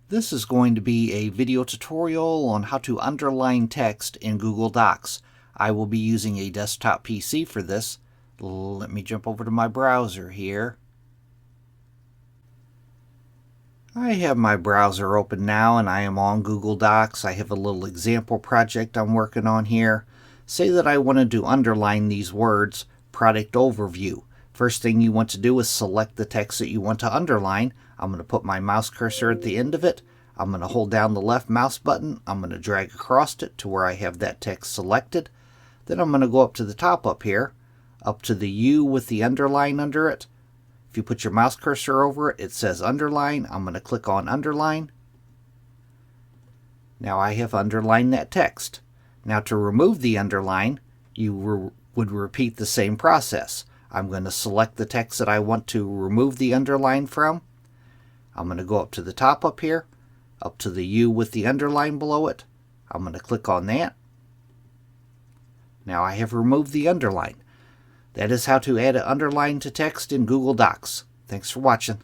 This is going to be a video tutorial on how to underline text in Google Docs. I will be using a desktop PC for this. Let me jump over to my browser here. I have my browser open now and I am on Google Docs. I have a little example project I'm working on here. Say that I wanted to underline these words, product overview. First thing you want to do is select the text that you want to underline. I'm going to put my mouse cursor at the end of it. I'm going to hold down the left mouse button. I'm going to drag across it to where I have that text selected. Then I'm going to go up to the top up here, up to the U with the underline under it. If you put your mouse cursor over it, it says underline. I'm going to click on underline. Now I have underlined that text. Now to remove the underline, you would repeat the same process. I'm going to select the text that I want to remove the underline from. I'm going to go up to the top up here, up to the U with the underline below it. I'm going to click on that. Now I have removed the underline. That is how to add an underline to text in Google Docs. Thanks for watching.